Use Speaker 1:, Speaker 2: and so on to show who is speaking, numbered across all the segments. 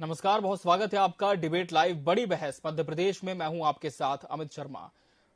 Speaker 1: नमस्कार, बहुत स्वागत है आपका डिबेट लाइव बड़ी बहस मध्य प्रदेश में। मैं हूं आपके साथ अमित शर्मा।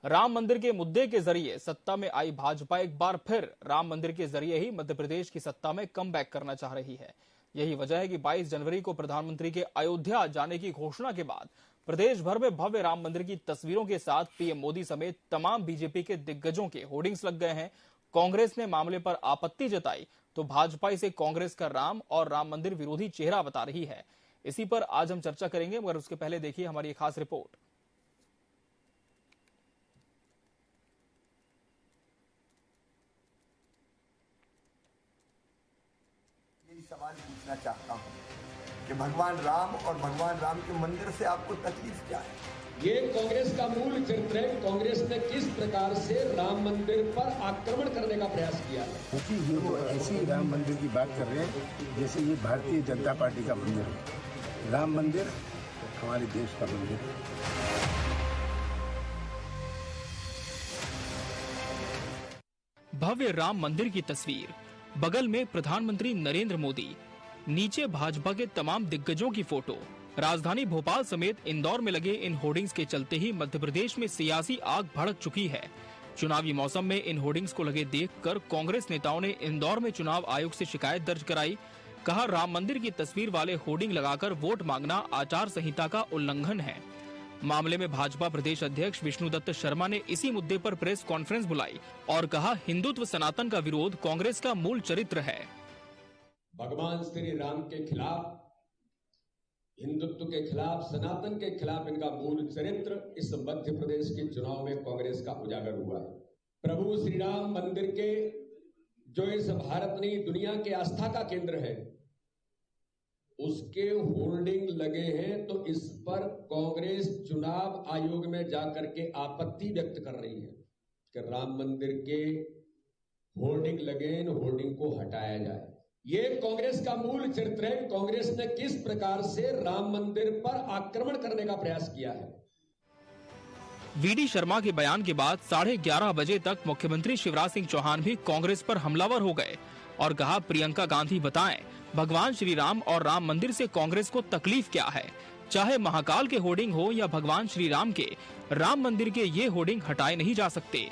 Speaker 1: राम मंदिर के मुद्दे के जरिए सत्ता में आई भाजपा एक बार फिर राम मंदिर के जरिए ही मध्य प्रदेश की सत्ता में कमबैक करना चाह रही है। यही वजह है कि 22 जनवरी को प्रधानमंत्री के अयोध्या जाने की घोषणा के बाद प्रदेश भर में भव्य राम मंदिर की तस्वीरों के साथ पीएम मोदी समेत तमाम बीजेपी के दिग्गजों के होर्डिंग्स लग गए हैं। कांग्रेस ने मामले पर आपत्ति जताई तो भाजपा इसे कांग्रेस का राम और राम मंदिर विरोधी चेहरा बता रही है। इसी पर आज हम चर्चा करेंगे, मगर उसके पहले देखिए हमारी एक खास रिपोर्ट।
Speaker 2: यही सवाल पूछना चाहता हूं कि भगवान राम और भगवान राम के मंदिर से आपको तकलीफ क्या है?
Speaker 3: ये कांग्रेस का मूल चरित्र है। कांग्रेस ने किस प्रकार से राम मंदिर पर आक्रमण करने का प्रयास किया है।
Speaker 4: क्योंकि ये तो ऐसे राम मंदिर की बात कर रहे हैं जैसे ये भारतीय जनता पार्टी का मंदिर है। राम मंदिर हमारे देश का मंदिर है।
Speaker 1: भव्य राम मंदिर की तस्वीर, बगल में प्रधानमंत्री नरेंद्र मोदी, नीचे भाजपा के तमाम दिग्गजों की फोटो। राजधानी भोपाल समेत इंदौर में लगे इन होर्डिंग्स के चलते ही मध्य प्रदेश में सियासी आग भड़क चुकी है। चुनावी मौसम में इन होर्डिंग्स को लगे देखकर कांग्रेस नेताओं ने इंदौर में चुनाव आयोग से शिकायत दर्ज कराई। कहा, राम मंदिर की तस्वीर वाले होर्डिंग लगाकर वोट मांगना आचार संहिता का उल्लंघन है। मामले में भाजपा प्रदेश अध्यक्ष विष्णुदत्त शर्मा ने इसी मुद्दे पर प्रेस कॉन्फ्रेंस बुलाई और कहा, हिंदुत्व सनातन का विरोध कांग्रेस का मूल चरित्र है।
Speaker 3: भगवान श्री राम के खिलाफ, हिंदुत्व के खिलाफ, सनातन के खिलाफ इनका मूल चरित्र इस मध्य प्रदेश के चुनाव में कांग्रेस का उजागर हुआ है। प्रभु श्री राम मंदिर के जो इस भारत नहीं दुनिया के आस्था का केंद्र है, उसके होर्डिंग लगे हैं, तो इस पर कांग्रेस चुनाव आयोग में जाकर के आपत्ति व्यक्त कर रही है कि राम मंदिर के होर्डिंग लगे, इन होर्डिंग को हटाया जाए। ये कांग्रेस का मूल चरित्र है। कांग्रेस ने किस प्रकार से राम मंदिर पर आक्रमण करने का प्रयास किया है।
Speaker 1: वीडी शर्मा के बयान के बाद 11:30 बजे तक मुख्यमंत्री शिवराज सिंह चौहान भी कांग्रेस पर हमलावर हो गए और कहा, प्रियंका गांधी बताएं, भगवान श्री राम और राम मंदिर से कांग्रेस को तकलीफ क्या है? चाहे महाकाल के होर्डिंग हो या भगवान श्री राम के, राम मंदिर के ये होर्डिंग हटाए नहीं जा सकते।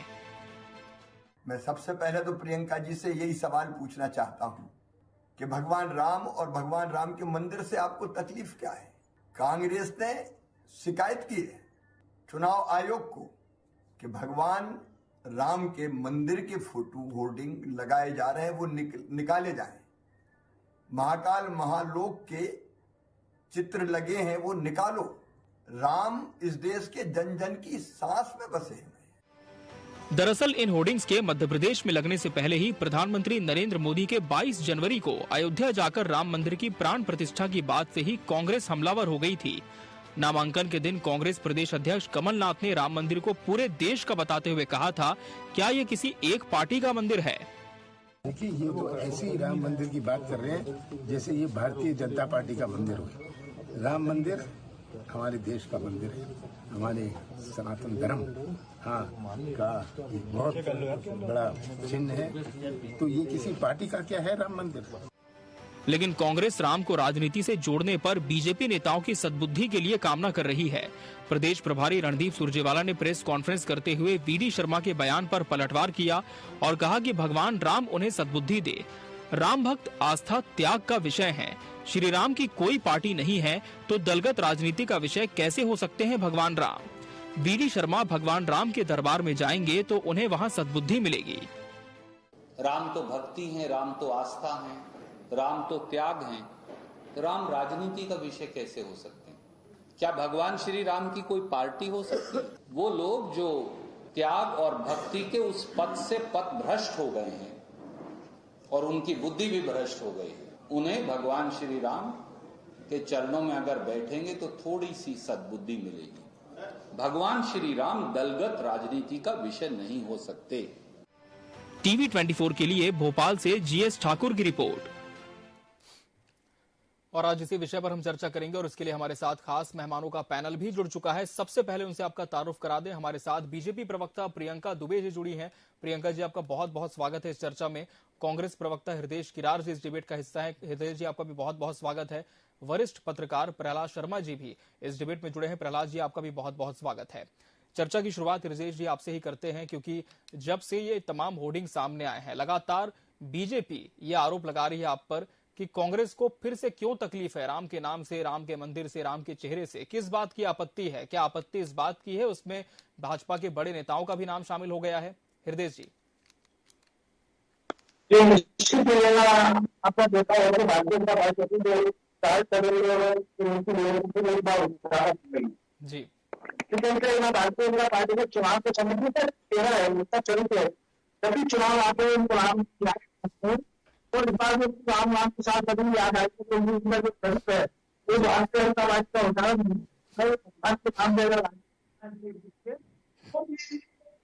Speaker 2: मैं सबसे पहले तो प्रियंका जी से यही सवाल पूछना चाहता हूं कि भगवान राम और भगवान राम के मंदिर से आपको तकलीफ क्या है? कांग्रेस ने शिकायत की है चुनाव आयोग को कि भगवान राम के मंदिर के फोटो होर्डिंग लगाए जा रहे हैं, वो निकाले जाएं। महाकाल महालोक के चित्र लगे हैं, वो निकालो। राम इस देश के जन जन की सांस में बसे हैं।
Speaker 1: दरअसल इन होर्डिंग्स के मध्य प्रदेश में लगने से पहले ही प्रधानमंत्री नरेंद्र मोदी के 22 जनवरी को अयोध्या जाकर राम मंदिर की प्राण प्रतिष्ठा की बात से ही कांग्रेस हमलावर हो गई थी। नामांकन के दिन कांग्रेस प्रदेश अध्यक्ष कमलनाथ ने राम मंदिर को पूरे देश का बताते हुए कहा था, क्या ये किसी एक पार्टी का मंदिर है?
Speaker 4: देखिए, ये तो ऐसे राम मंदिर की बात कर रहे हैं जैसे ये भारतीय जनता पार्टी का मंदिर हो। राम मंदिर हमारे देश का मंदिर है, हमारे सनातन धर्म का एक बहुत बड़ा चिन्ह है। तो ये किसी पार्टी का क्या है राम मंदिर?
Speaker 1: लेकिन कांग्रेस राम को राजनीति से जोड़ने पर बीजेपी नेताओं की सद्बुद्धि के लिए कामना कर रही है। प्रदेश प्रभारी रणदीप सुरजेवाला ने प्रेस कॉन्फ्रेंस करते हुए वीडी शर्मा के बयान पर पलटवार किया और कहा कि भगवान राम उन्हें सद्बुद्धि दे। राम भक्त आस्था त्याग का विषय है। श्री राम की कोई पार्टी नहीं है, तो दलगत राजनीति का विषय कैसे हो सकते हैं भगवान राम? वीडी शर्मा भगवान राम के दरबार में जाएंगे तो उन्हें वहाँ सद्बुद्धि मिलेगी।
Speaker 5: राम तो भक्ति है, राम तो आस्था है, राम तो त्याग है, तो राम राजनीति का विषय कैसे हो सकते हैं? क्या भगवान श्री राम की कोई पार्टी हो सकती है? वो लोग जो त्याग और भक्ति के उस पथ से पथ भ्रष्ट हो गए हैं और उनकी बुद्धि भी भ्रष्ट हो गई है, उन्हें भगवान श्री राम के चरणों में अगर बैठेंगे तो थोड़ी सी सद्बुद्धि मिलेगी। भगवान श्री राम दलगत राजनीति का विषय नहीं हो सकते।
Speaker 1: टीवी 24 के लिए भोपाल से जीएस ठाकुर की रिपोर्ट। और आज इसी विषय पर हम चर्चा करेंगे और इसके लिए हमारे साथ खास मेहमानों का पैनल भी जुड़ चुका है। सबसे पहले उनसे आपका तारुफ करा दें। हमारे साथ बीजेपी प्रवक्ता प्रियंका दुबे जी जुड़ी हैं। प्रियंका जी, आपका बहुत बहुत स्वागत है इस चर्चा में। कांग्रेस प्रवक्ता हृदय किरार जी इस डिबेट का हिस्सा है। हृदय जी, आपका भी बहुत बहुत स्वागत है। वरिष्ठ पत्रकार प्रहलाद शर्मा जी भी इस डिबेट में जुड़े हैं। प्रहलाद जी, आपका भी बहुत बहुत स्वागत है। चर्चा की शुरुआत हृदय जी आपसे ही करते हैं, क्योंकि जब से ये तमाम होर्डिंग सामने आए हैं, लगातार बीजेपी ये आरोप लगा रही है आप पर कि कांग्रेस को फिर से क्यों तकलीफ है राम के नाम से, राम के मंदिर से, राम के चेहरे से। किस बात की आपत्ति है? क्या आपत्ति इस बात की है उसमें भाजपा के बड़े नेताओं का भी नाम शामिल हो गया है? हृदय जी।
Speaker 6: निश्चित आपका देखा है कि भारतीय जनता पार्टी
Speaker 1: जी
Speaker 6: भारतीय जनता पार्टी के चुनाव के संबंध में तेरह है उसका चरित्र है। कभी चुनाव आते हैं उनको नाम और इस बार में राम नाम के साथ कभी याद आए तो उनका जो चरित्र है वो भारतीय जनता पार्टी का उदाहरण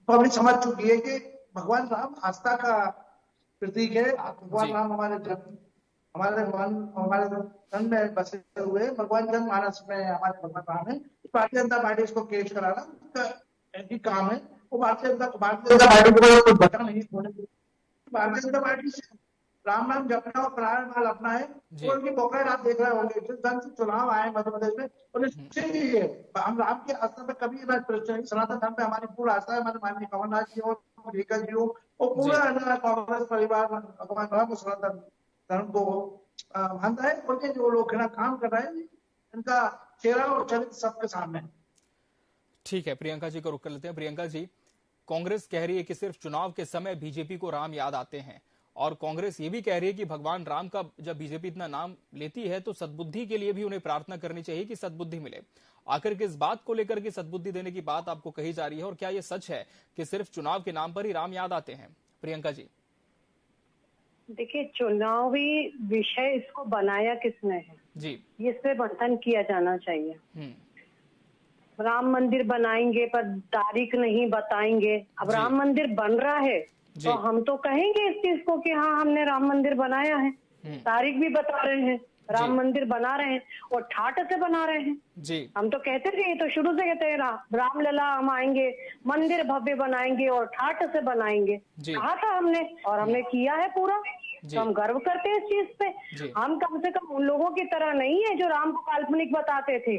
Speaker 6: पब्लिक समझ चुकी है कि भगवान राम आस्था का प्रतीक है। भगवान राम हमारे धन में बसे हुए भगवान जनमानस में हमारे भगवान राम है। भारतीय जनता पार्टी इसको पेश कराना उसका काम है। वो भारतीय जनता पार्टी को बचा नहीं छोड़े। भारतीय जनता पार्टी से राम जपना और प्राणपाल अपना है। तो उनकी पॉकेट आप देख रहे होंगे जिस ढंग से चुनाव आए मध्य प्रदेश में और निश्चित ही है हम राम के आस्था पे कभी सनातन धर्म पे हमारी पूर्ण आस्था है। हमारे माननीय कमलनाथ जी और प्रियंका जी हो और पूरा कांग्रेस परिवार भगवान राम और सनातन धर्म को मानता है। उनके जो लोग काम कर रहे हैं इनका चेहरा और चरित्र सबके सामने।
Speaker 1: ठीक है, प्रियंका जी को रुक कर लेते हैं। प्रियंका जी, कांग्रेस कह रही है कि सिर्फ चुनाव के समय बीजेपी को राम याद आते हैं, और कांग्रेस ये भी कह रही है कि भगवान राम का जब बीजेपी इतना नाम लेती है तो सद्बुद्धि के लिए भी उन्हें प्रार्थना करनी चाहिए कि सद्बुद्धि मिले। आखिर किस बात को लेकर के सद्बुद्धि देने की बात आपको कही जा रही है, और क्या ये सच है कि सिर्फ चुनाव के नाम पर ही राम याद आते हैं? प्रियंका जी।
Speaker 7: देखिए, चुनावी विषय इसको बनाया किसने है
Speaker 1: जी,
Speaker 7: इस पे मंथन किया जाना चाहिए। राम मंदिर बनाएंगे पर तारीख नहीं बताएंगे। अब राम मंदिर बन रहा है तो हम तो कहेंगे इस चीज को कि हाँ हमने राम मंदिर बनाया है, तारीख भी बता रहे हैं, राम मंदिर बना रहे हैं और ठाट से बना रहे हैं
Speaker 1: जी।
Speaker 7: हम तो कहते थे, तो शुरू से कहते हैं रामलला हम आएंगे, मंदिर भव्य बनाएंगे और ठाट से बनाएंगे। कहा था हमने और हमने किया है पूरा। तो हम गर्व करते हैं इस चीज पे। हम कम से कम उन लोगों की तरह नहीं है जो राम को काल्पनिक बताते थे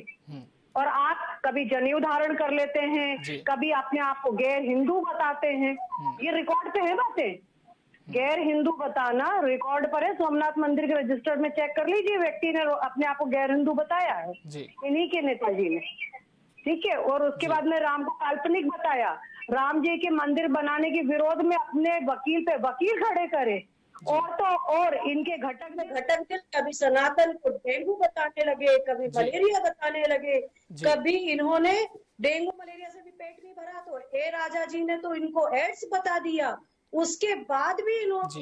Speaker 7: और आप कभी जनेऊ धारण कर लेते हैं, कभी अपने आप को गैर हिंदू बताते हैं। ये रिकॉर्ड पे है बातें। गैर हिंदू बताना रिकॉर्ड पर है, सोमनाथ मंदिर के रजिस्टर में चेक कर लीजिए। व्यक्ति ने अपने आप को गैर हिंदू बताया है, इन्हीं के नेताजी ने। ठीक है, और उसके बाद में राम को काल्पनिक बताया। राम जी के मंदिर बनाने के विरोध में अपने वकील पे वकील खड़े करे और तो और इनके घटक में घटक के कभी सनातन को डेंगू बताने लगे, कभी मलेरिया बताने लगे, कभी इन्होंने डेंगू मलेरिया से भी पेट नहीं भरा तो ए राजा जी ने तो इनको एड्स बता दिया। उसके बाद भी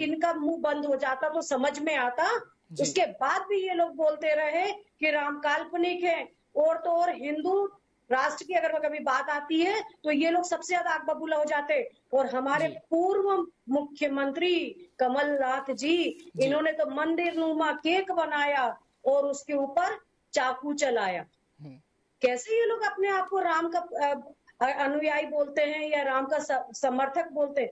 Speaker 7: इनका मुंह बंद हो जाता तो समझ में आता। उसके बाद भी ये लोग बोलते रहे कि राम काल्पनिक है। और तो और हिंदू राष्ट्र की अगर कभी बात आती है तो ये लोग सबसे ज्यादा आग बबूला हो जाते। और हमारे पूर्व मुख्यमंत्री कमलनाथ जी इन्होंने तो मंदिर नुमा केक बनाया और उसके ऊपर चाकू चलाया। कैसे ये लोग अपने आप को राम का अनुयायी बोलते हैं या राम का समर्थक बोलते हैं?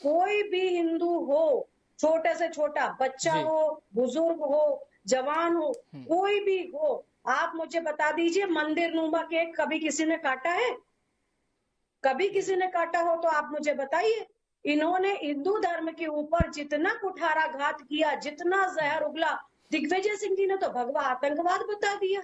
Speaker 7: कोई भी हिंदू हो, छोटे से छोटा बच्चा हो, बुजुर्ग हो, जवान हो, कोई भी हो, आप मुझे बता दीजिए मंदिर नुमा केक कभी किसी ने काटा है? कभी किसी ने काटा हो तो आप मुझे बताइए। इन्होंने हिंदू धर्म के ऊपर जितना कुठाराघात किया, जितना जहर उगला, दिग्विजय सिंह जी ने तो भगवा आतंकवाद बता दिया।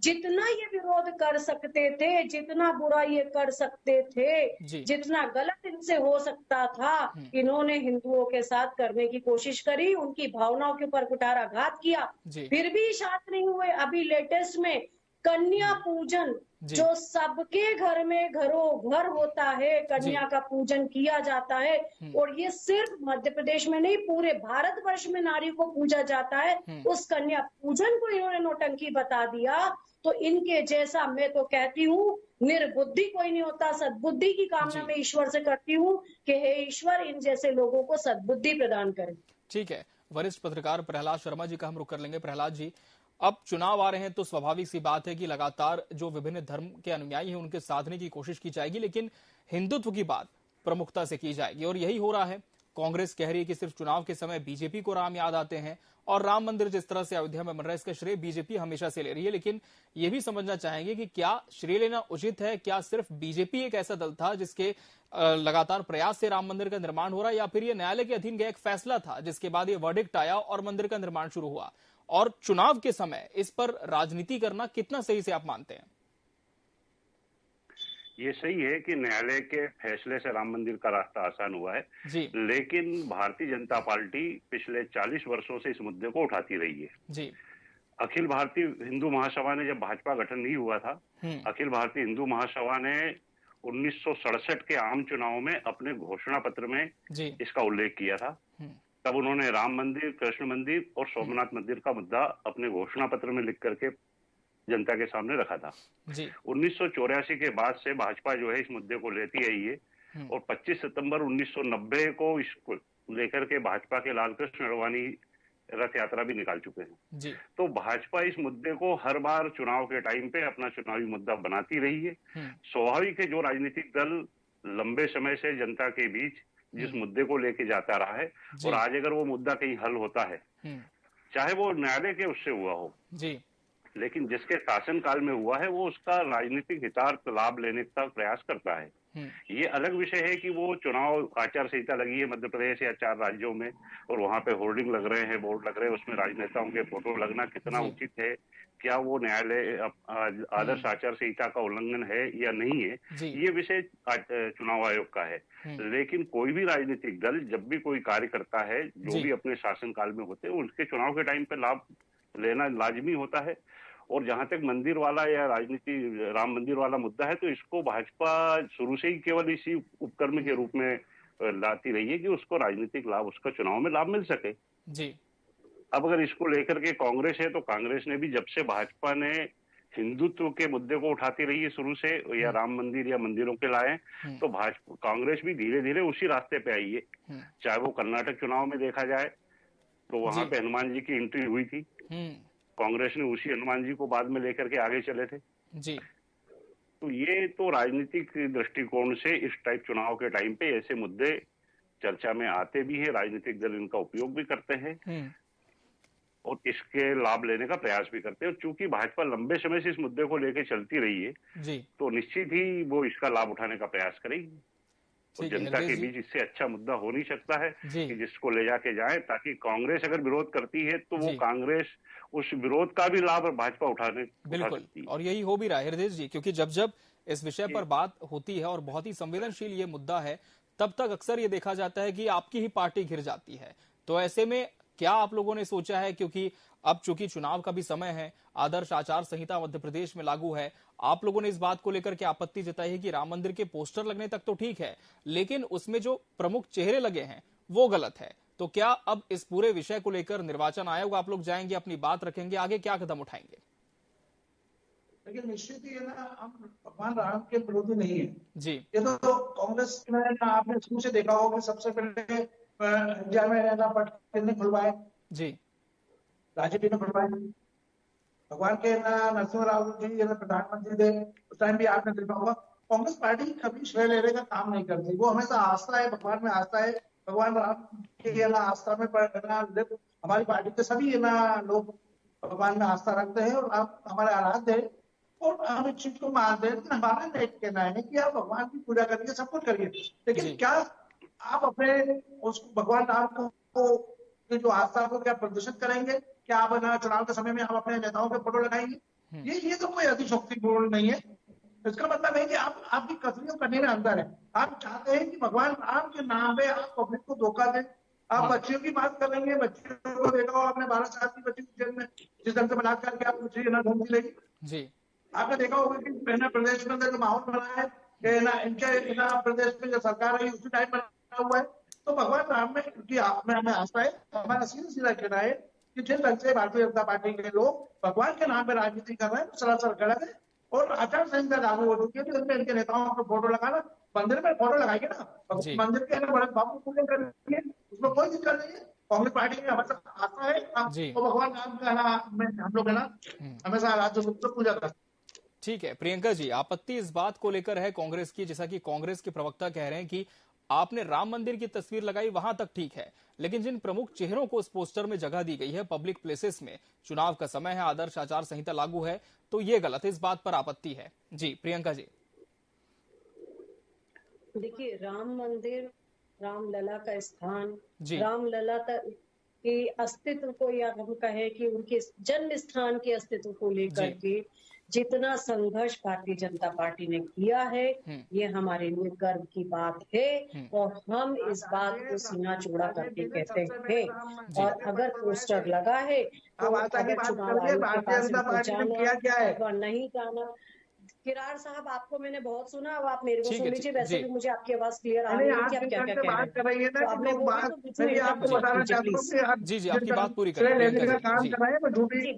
Speaker 7: जितना ये विरोध कर सकते थे, जितना बुरा ये कर सकते थे, जितना गलत इनसे हो सकता था, इन्होंने हिंदुओं के साथ करने की कोशिश करी, उनकी भावनाओं के ऊपर कुठाराघात किया, फिर भी शांत नहीं हुए। अभी लेटेस्ट में कन्या पूजन जो सबके घर में घरों घर होता है, कन्या का पूजन किया जाता है और ये सिर्फ मध्य प्रदेश में नहीं पूरे भारतवर्ष में नारी को पूजा जाता है। उस कन्या पूजन को इन्होंने नौटंकी बता दिया। तो इनके जैसा मैं तो कहती हूँ निर्बुद्धि कोई नहीं होता। सद्बुद्धि की कामना मैं ईश्वर से करती हूँ कि हे ईश्वर इन जैसे लोगों को सद्बुद्धि प्रदान करें।
Speaker 1: ठीक है, वरिष्ठ पत्रकार प्रहलाद शर्मा जी का हम रुख कर लेंगे। प्रहलाद जी, अब चुनाव आ रहे हैं तो स्वाभाविक सी बात है कि लगातार जो विभिन्न धर्म के अनुयायी हैं उनके साधने की कोशिश की जाएगी, लेकिन हिंदुत्व की बात प्रमुखता से की जाएगी और यही हो रहा है। कांग्रेस कह रही है कि सिर्फ चुनाव के समय बीजेपी को राम याद आते हैं और राम मंदिर जिस तरह से अयोध्या में बन रहा है इसका श्रेय बीजेपी हमेशा से ले रही है, लेकिन ये भी समझना चाहेंगे कि क्या श्रेय लेना उचित है? क्या सिर्फ बीजेपी एक ऐसा दल था जिसके लगातार प्रयास से राम मंदिर का निर्माण हो रहा है, या फिर ये न्यायालय के अधीन गया एक फैसला था जिसके बाद ये वर्डिक्ट आया और मंदिर का निर्माण शुरू हुआ? और चुनाव के समय इस पर राजनीति करना कितना सही से आप मानते हैं?
Speaker 8: ये सही है कि न्यायालय के फैसले से राम मंदिर का रास्ता आसान हुआ है
Speaker 1: जी।
Speaker 8: लेकिन भारतीय जनता पार्टी पिछले 40 वर्षों से इस मुद्दे को उठाती रही है
Speaker 1: जी।
Speaker 8: अखिल भारतीय हिंदू महासभा ने, जब भाजपा गठन नहीं हुआ था, अखिल भारतीय हिंदू महासभा ने 1967 के आम चुनाव में अपने घोषणा पत्र में इसका उल्लेख किया था। तब उन्होंने राम मंदिर, कृष्ण मंदिर और सोमनाथ मंदिर का मुद्दा अपने घोषणा पत्र में लिख करके जनता के सामने रखा था। 1984 के बाद से भाजपा जो है इस मुद्दे को लेती आई है और 25 सितंबर 1990 को इसको लेकर के भाजपा के लालकृष्ण अडवाणी रथ यात्रा भी निकाल चुके हैं। तो भाजपा इस मुद्दे को हर बार चुनाव के टाइम पे अपना चुनावी मुद्दा बनाती रही है। स्वाभाविक है, जो राजनीतिक दल लंबे समय से जनता के बीच जिस मुद्दे को लेके जाता रहा है और आज अगर वो मुद्दा कहीं हल होता है, चाहे वो न्यायालय के उससे हुआ हो, लेकिन जिसके शासनकाल में हुआ है वो उसका राजनीतिक हितार्थ लाभ लेने का प्रयास करता है। ये अलग विषय है कि वो चुनाव आचार संहिता लगी है मध्य प्रदेश या 4 राज्यों में और वहां पे होर्डिंग लग रहे हैं, बोर्ड लग रहे हैं, उसमें राजनेताओं के फोटो लगना कितना उचित है, क्या वो न्यायालय आदर्श आचार संहिता का उल्लंघन है या नहीं है, ये विषय चुनाव आयोग का है। लेकिन कोई भी राजनीतिक दल जब भी कोई कार्य करता है, जो भी अपने शासनकाल में होते हैं, उसके चुनाव के टाइम पे लाभ लेना लाजमी होता है। और जहां तक मंदिर वाला या राजनीति राम मंदिर वाला मुद्दा है, तो इसको भाजपा शुरू से ही केवल इसी उपकरण के रूप में लाती रही है कि उसको राजनीतिक लाभ, उसका चुनाव में लाभ मिल सके
Speaker 1: जी।
Speaker 8: अब अगर इसको लेकर के कांग्रेस है, तो कांग्रेस ने भी जब से भाजपा ने हिंदुत्व के मुद्दे को उठाती रही है शुरू से, या राम मंदिर या मंदिरों के लाए, तो भाजपा कांग्रेस भी धीरे धीरे उसी रास्ते पे आई है। चाहे वो कर्नाटक चुनाव में देखा जाए तो वहां पे हनुमान जी की एंट्री हुई थी, कांग्रेस ने उसी हनुमान जी को बाद में लेकर के आगे चले थे
Speaker 1: जी।
Speaker 8: तो ये तो राजनीतिक दृष्टिकोण से इस टाइप चुनाव के टाइम पे ऐसे मुद्दे चर्चा में आते भी है, राजनीतिक दल इनका उपयोग भी करते हैं और इसके लाभ लेने का प्रयास भी करते हैं। और चूंकि भाजपा लंबे समय से इस मुद्दे को लेकर चलती रही है तो निश्चित ही वो इसका लाभ उठाने का प्रयास करेगी। और जनता के बीच इससे अच्छा मुद्दा हो नहीं सकता है कि जिसको ले जाके जाए, ताकि कांग्रेस अगर विरोध करती है तो वो कांग्रेस उस विरोध का भी लाभ भाजपा उठाने
Speaker 1: बिल्कुल। और यही हो भी रहा है हृदय जी, क्योंकि जब जब इस विषय पर बात होती है और बहुत ही संवेदनशील ये मुद्दा है, तब तक अक्सर ये देखा जाता है कि आपकी ही पार्टी घिर जाती है। तो ऐसे में क्या आप लोगों ने सोचा है, क्योंकि अब चूंकि चुनाव का भी समय है, आदर्श आचार संहिता मध्य प्रदेश में लागू है, आप लोगों ने इस बात को लेकर के आपत्ति जताई है कि राम मंदिर के पोस्टर लगने तक तो ठीक है, लेकिन उसमें जो प्रमुख चेहरे लगे हैं वो गलत है। तो क्या अब इस पूरे विषय को लेकर निर्वाचन आयोग आप लोग जाएंगे, अपनी बात रखेंगे, आगे क्या कदम उठाएंगे?
Speaker 6: लेकिन निश्चित ही है ना, हम भगवान राम के विरोधी नहीं है
Speaker 1: जी।
Speaker 6: ये तो कांग्रेस में आपने शुरू से देखा होगा कि सबसे पहले इंडिया में पट किसने खुलवाए
Speaker 1: जी,
Speaker 6: राजनीति में खुलवाए। भगवान के नरसिंह राव जी प्रधानमंत्री थे, उस टाइम भी आपने देखा होगा। कांग्रेस पार्टी कभी श्रेय लेने का काम नहीं करती, वो हमेशा आस्था है, भगवान में आस्था है, भगवान राम की आस्था में हमारी पार्टी के सभी लोग भगवान में आस्था रखते हैं और आप हमारे आराध्य है और हम इस चीज को मानते हैं। लेकिन हमारा नेट कहना है कि आप भगवान की पूजा करिए, सब कुछ करिए, लेकिन क्या आप अपने उसको भगवान राम को जो आस्था को क्या प्रदर्शित करेंगे? क्या आप चुनाव के समय में हम अपने नेताओं के फोटो लगाएंगे? ये तो कोई अतिशोक्तिपूर्ण नहीं है। इसका मतलब है कि आपकी कसरियों करने में अंतर है। आप चाहते हैं कि भगवान राम के नाम पे आप पब्लिक को धोखा दें। आप बच्चियों की बात करेंगे, बच्चियों को देखा हो आपने 12 साल की बच्ची जेल में जिस ढंग से बलात्कार किया, आप बच्ची घूमती रही
Speaker 1: जी। आपने
Speaker 6: देखा होगा कि प्रदेश में अंदर जो माहौल बना है इनके प्रदेश में जो सरकार है उसी टाइप बना हुआ है। तो भगवान राम में क्योंकि हमें आस्था है, हमारा सीधा कहना है कि जिस ढंग से भारतीय जनता पार्टी के लोग भगवान के नाम पर राजनीति कर रहे हैं सरासर गलत है और आचार संहिता लागू हो चुकी है। तो इसमें इनके नेताओं को फोटो लगाना, मंदिर में फोटो लगाएंगे ना, मंदिर के बड़े बाबू पूजन करेंगे, उसमें कोई दिक्कत नहीं है। कांग्रेस पार्टी में हमेशा आस्था है और भगवान राम का हम लोग है ना हमेशा राज्य पूजा करते हैं।
Speaker 1: ठीक है प्रियंका जी, आपत्ति इस बात को लेकर है कांग्रेस की, जैसा कि कांग्रेस के प्रवक्ता कह रहे हैं कि आपने राम मंदिर की तस्वीर लगाई वहां तक ठीक है, लेकिन जिन प्रमुख चेहरों को इस पोस्टर में जगह दी गई है पब्लिक प्लेसेस में, चुनाव का समय है, आदर्श आचार संहिता लागू है, तो ये गलत है, इस बात पर आपत्ति है। जी प्रियंका जी।
Speaker 7: देखिए, राम मंदिर, रामलला का स्थान, रामलला के अस्तित्व को, या हम कहें कि उनके जन्म स्थान के अस्तित्व को लेकर के जितना संघर्ष भारतीय जनता पार्टी ने किया है, ये हमारे लिए गर्व की बात है और हम इस बात को सीना चौड़ा करके कहते हैं। और अगर पोस्टर लगा है तो अगर चुनाव आयोग के पास जाना नहीं जाना। किरार साहब, आपको मैंने बहुत सुना, अब आप मेरे को सुन लीजिए। वैसे भी मुझे आपकी आवाज क्लियर आ रही है कि आप क्या क्या कह रहे हैं। तो आप मैं आपको बताना चाहती हूँ।
Speaker 1: जी आपकी बात पूरी करें।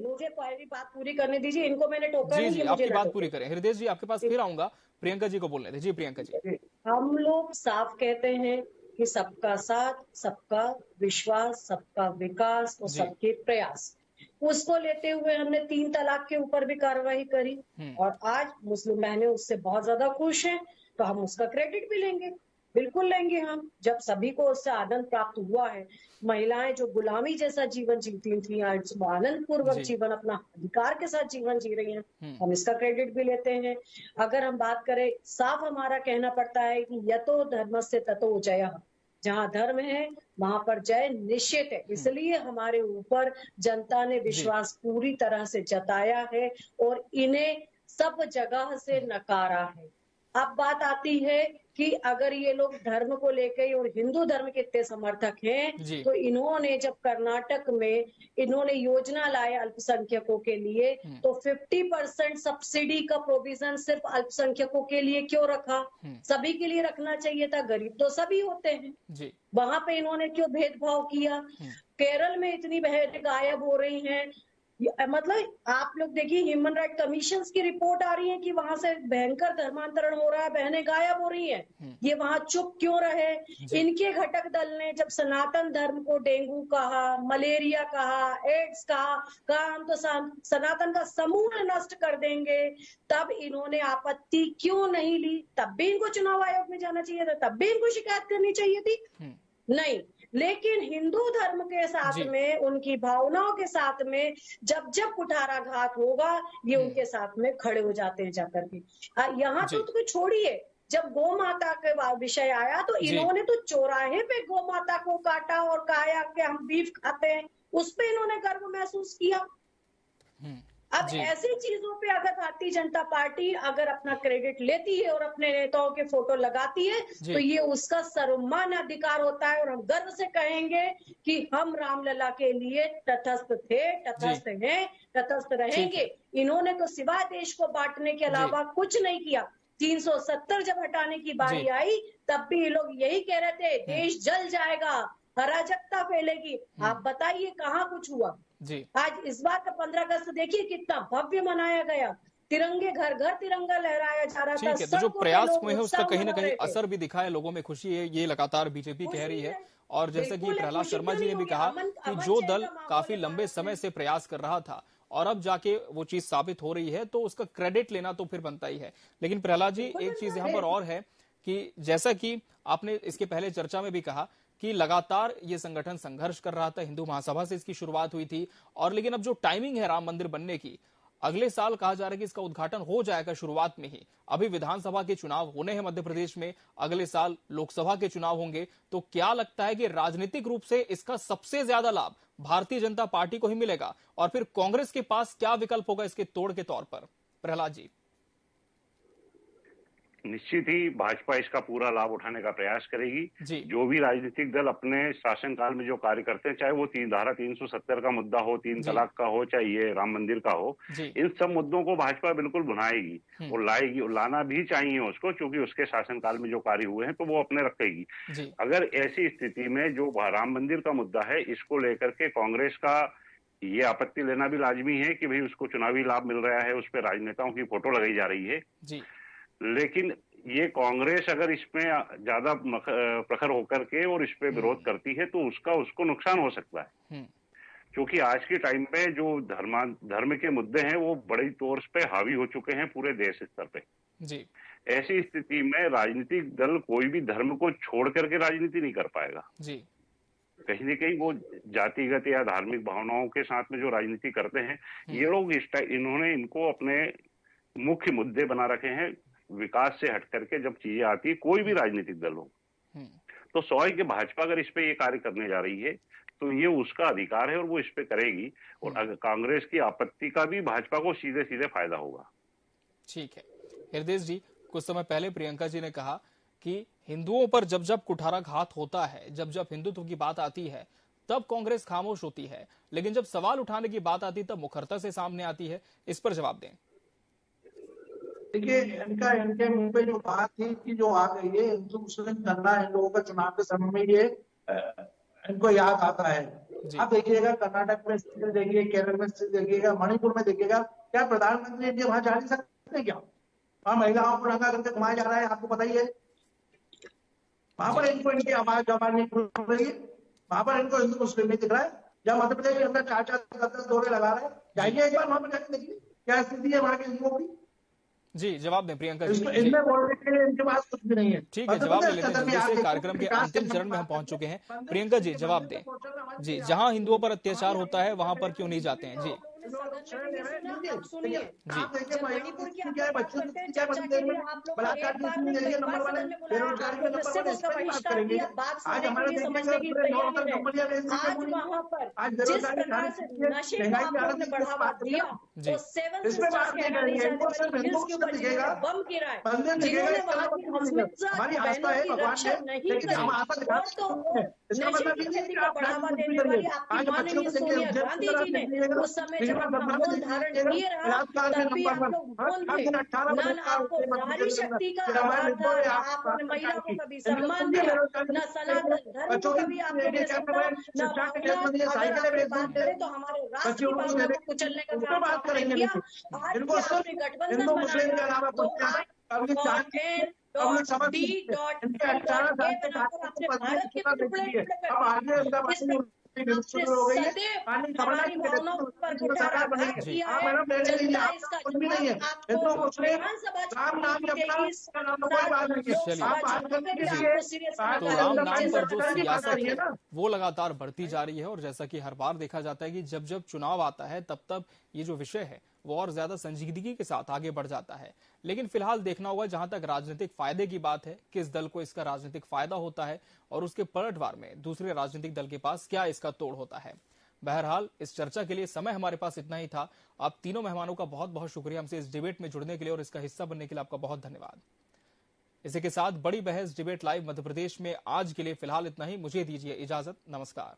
Speaker 7: मुझे पहली बात पूरी करने दीजिए, इनको मैंने टोका नहीं कि
Speaker 1: आपकी बात पूरी करें। हृदय जी आपके पास फिर आऊंगा, प्रियंका जी को बोलने दीजिए। जी प्रियंका जी,
Speaker 7: हम लोग साफ कहते हैं कि सबका साथ, सबका विश्वास, सबका विकास और सबके प्रयास, उसको लेते हुए हमने 3 तलाक के ऊपर भी कार्रवाई करी और आज मुस्लिम बहनें उससे बहुत ज्यादा खुश हैं, तो हम उसका क्रेडिट भी लेंगे, बिल्कुल लेंगे। हम जब सभी को उससे आनंद प्राप्त हुआ है, महिलाएं जो गुलामी जैसा जीवन जीती थी आज आनंद पूर्वक जीवन, अपना अधिकार के साथ जीवन जी रही हैं, हम इसका क्रेडिट भी लेते हैं। अगर हम बात करें, साफ हमारा कहना पड़ता है कि यतो धर्मस्य ततो जयः, जहाँ धर्म है वहां पर जय निश्चित है। इसलिए हमारे ऊपर जनता ने विश्वास पूरी तरह से जताया है और इन्हें सब जगह से नकारा है। अब बात आती है कि अगर ये लोग धर्म को लेकर और हिंदू धर्म के इतने समर्थक हैं, तो इन्होंने जब कर्नाटक में इन्होंने योजना लाए अल्पसंख्यकों के लिए, तो 50% सब्सिडी का प्रोविजन सिर्फ अल्पसंख्यकों के लिए क्यों रखा? सभी के लिए रखना चाहिए था, गरीब तो सभी होते हैं। वहां पे इन्होंने क्यों भेदभाव किया? केरल में इतनी बहनें गायब हो रही हैं, मतलब आप लोग देखिए, ह्यूमन राइट कमीशन की रिपोर्ट आ रही है कि वहां से भयंकर धर्मांतरण हो रहा है, बहनें गायब हो रही हैं। ये वहां चुप क्यों रहे? इनके घटक दल ने जब सनातन धर्म को डेंगू कहा, मलेरिया कहा, एड्स कहा हम तो सनातन का समूह नष्ट कर देंगे, तब इन्होंने आपत्ति क्यों नहीं ली? तब भी इनको चुनाव आयोग में जाना चाहिए था, तब भी इनको शिकायत करनी चाहिए थी। नहीं, लेकिन हिंदू धर्म के साथ में, उनकी भावनाओं के साथ में जब जब कुठाराघात होगा, ये उनके साथ में खड़े हो जाते हैं जाकर के। यहाँ तो छोड़िए, जब गौ माता का विषय आया तो इन्होंने तो चौराहे पे गौ माता को काटा और कहा कि हम बीफ खाते हैं, उस पे इन्होंने गर्व महसूस किया। अब ऐसी चीजों पे अगर भारतीय जनता पार्टी अगर अपना क्रेडिट लेती है और अपने नेताओं के फोटो लगाती है, तो ये उसका सर्वमान्य अधिकार होता है और हम गर्व से कहेंगे कि हम रामलला के लिए तटस्थ थे, तटस्थ हैं, तटस्थ रहेंगे। इन्होंने तो सिवाय देश को बांटने के अलावा कुछ नहीं किया। 370 जब हटाने की बारी आई, तब भी ये लोग यही कह रहे थे, देश जल जाएगा, अराजकता फैलेगी। आप बताइए कहाँ कुछ हुआ? आज इस बार का 15 अगस्त देखिए कितना भव्य मनाया गया, तिरंगे घर घर तिरंगा लहराया जा रहा था।
Speaker 1: तो जो प्रयास में है उसका कहीं ना कहीं असर भी दिखा है, लोगों में खुशी है, ये लगातार बीजेपी कह रही है। और जैसे कि प्रहलाद शर्मा जी ने भी कहा कि जो दल काफी लंबे समय से प्रयास कर रहा था और अब जाके वो चीज साबित हो रही है, तो उसका क्रेडिट लेना तो फिर बनता ही है। लेकिन प्रहलाद जी, एक चीज यहाँ पर और है कि जैसा कि आपने इसके पहले चर्चा में भी कहा कि लगातार ये संगठन संघर्ष कर रहा था, हिंदू महासभा से इसकी शुरुआत हुई थी, और लेकिन अब जो टाइमिंग है राम मंदिर बनने की, अगले साल कहा जा रहा है कि इसका उद्घाटन हो जाएगा शुरुआत में ही। अभी विधानसभा के चुनाव होने हैं मध्य प्रदेश में, अगले साल लोकसभा के चुनाव होंगे, तो क्या लगता है कि राजनीतिक रूप से इसका सबसे ज्यादा लाभ भारतीय जनता पार्टी को ही मिलेगा, और फिर कांग्रेस के पास क्या विकल्प होगा इसके तोड़ के तौर पर? प्रहलाद जी।
Speaker 8: निश्चित ही भाजपा इसका पूरा लाभ उठाने का प्रयास करेगी। जो भी राजनीतिक दल अपने शासनकाल में जो कार्य करते हैं, चाहे वो धारा 370 का मुद्दा हो, 3 तलाक का हो, चाहे ये राम मंदिर का हो, इन सब मुद्दों को भाजपा बिल्कुल भुनाएगी और लाएगी, और लाना भी चाहिए उसको, क्योंकि उसके शासनकाल में जो कार्य हुए हैं तो वो अपने रखेगी। अगर ऐसी स्थिति में जो राम मंदिर का मुद्दा है, इसको लेकर के कांग्रेस का ये आपत्ति लेना भी लाजमी है कि भाई उसको चुनावी लाभ मिल रहा है, उस पर राजनेताओं की फोटो लगाई जा रही है। लेकिन ये कांग्रेस अगर इसमें ज्यादा प्रखर होकर के और इस पे विरोध करती है तो उसको नुकसान हो सकता है, क्योंकि आज के टाइम पे जो धर्म के मुद्दे हैं वो बड़ी तौर पे हावी हो चुके हैं पूरे देश स्तर पे
Speaker 1: जी।
Speaker 8: ऐसी स्थिति में राजनीतिक दल कोई भी धर्म को छोड़ करके राजनीति नहीं कर पाएगा
Speaker 1: जी।
Speaker 8: कहीं न कहीं वो जातिगत या धार्मिक भावनाओं के साथ में जो राजनीति करते हैं, ये लोग इन्होंने इनको अपने मुख्य मुद्दे बना रखे हैं। विकास से हट करके जब चीजें आती है, कोई भी राजनीतिक दल हो, तो स्वाभाविक कि भाजपा अगर इस पे ये कार्य करने जा रही है तो ये उसका अधिकार है और वो इस पे करेगी, और अगर कांग्रेस की आपत्ति का भी भाजपा को सीधे सीधे फायदा होगा।
Speaker 1: ठीक है हृदय जी, कुछ समय पहले प्रियंका जी ने कहा कि हिंदुओं पर जब जब कुठाराघात होता है, जब जब हिंदुत्व की बात आती है तब कांग्रेस खामोश होती है, लेकिन जब सवाल उठाने की बात आती है तब मुखरता से सामने आती है। इस पर जवाब दें।
Speaker 6: देखिए, इनके मुंह पे जो बात थी कि जो आ गई है हिंदू मुस्लिम करना, इन लोगों का चुनाव के समय में ये इनको याद आता है। आप देखिएगा कर्नाटक में स्थिति देखिए, केरल में स्थिति देखिएगा, मणिपुर में देखिएगा, क्या प्रधानमंत्री इनके वहां जा नहीं सकते क्या? वहां महिलाओं को नंगा करके घुमाया जा रहा है, आपको पता ही है। वहां पर इनको इनकी आवाज नहीं खुल रही है, वहां पर इनको हिंदू मुस्लिम नहीं दिख रहा है। जब मध्य प्रदेश के अंदर 4-4 दौरे लगा रहे हैं, जाइए एक बार वहां पर जाके देखिए क्या स्थिति है वहां के हिंदुओं की।
Speaker 1: जी, जवाब दें प्रियंका जी।
Speaker 6: इनमें बोलने के लिए इनके पास कुछ भी नहीं है।
Speaker 1: ठीक है, जवाब ले लेते हैं। जल्दी से कार्यक्रम के अंतिम चरण में हम पहुंच चुके हैं। प्रियंका जी जवाब दें। जी, जहां हिंदुओं पर अत्याचार होता है वहां पर क्यों नहीं जाते हैं? जी
Speaker 6: सुनिए, आप देखिए मणिपुर की क्या बच्चों की क्या बलात्कार की नंबर 1, बेरोजगारी के नंबर 1, इस पर बात करेंगे। आज हमारे समझने की आज वहां पर आज जिस प्रकार से नशे को आप लोगों ने बढ़ावा दिया, तो 7 सिस्टर्स के हिल्स के ऊपर जिन्होंने बम गिराए, जिन्होंने वहां की हमारी आस्था है भगवान से, लेकिन हम आस्था दिखाते हैं। इसका मतलब ये नहीं कि आप बढ़ावा देने वाली आपकी माननीय सोनिया गांधी जी ने उस समय जब माहौल धारण किए रहा, तब भी आप लोग बोल थे न आपको नारी शक्ति का आधार था, न आपने महिला को कभी सम्मान दिया, न सनातन धर्म को कभी आपने समझा, न अगर बात करें तो हमारे राष्ट्र की भावना को कुचलने का काम आपने किया। आज भी आपने गठबंधन बनाया, तो भारत के टुकड़े हमारी भावनाओं पर कुठाराघात किया है। जनता इसका जवाब आपको विधानसभा
Speaker 1: तो राम नाम पर जो सियासत है वो लगातार बढ़ती जा रही है, और जैसा कि हर बार देखा जाता है कि जब जब चुनाव आता है तब तब ये जो विषय है वो और ज्यादा संजीदगी के साथ आगे बढ़ जाता है। लेकिन फिलहाल देखना होगा, जहां तक राजनीतिक फायदे की बात है, किस दल को इसका राजनीतिक फायदा होता है और उसके पलटवार में दूसरे राजनीतिक दल के पास क्या इसका तोड़ होता है। बहरहाल इस चर्चा के लिए समय हमारे पास इतना ही था। आप तीनों मेहमानों का बहुत बहुत शुक्रिया हमसे इस डिबेट में जुड़ने के लिए और इसका हिस्सा बनने के लिए आपका बहुत धन्यवाद। इसी के साथ बड़ी बहस डिबेट लाइव मध्य प्रदेश में आज के लिए फिलहाल इतना ही। मुझे दीजिए इजाजत। नमस्कार।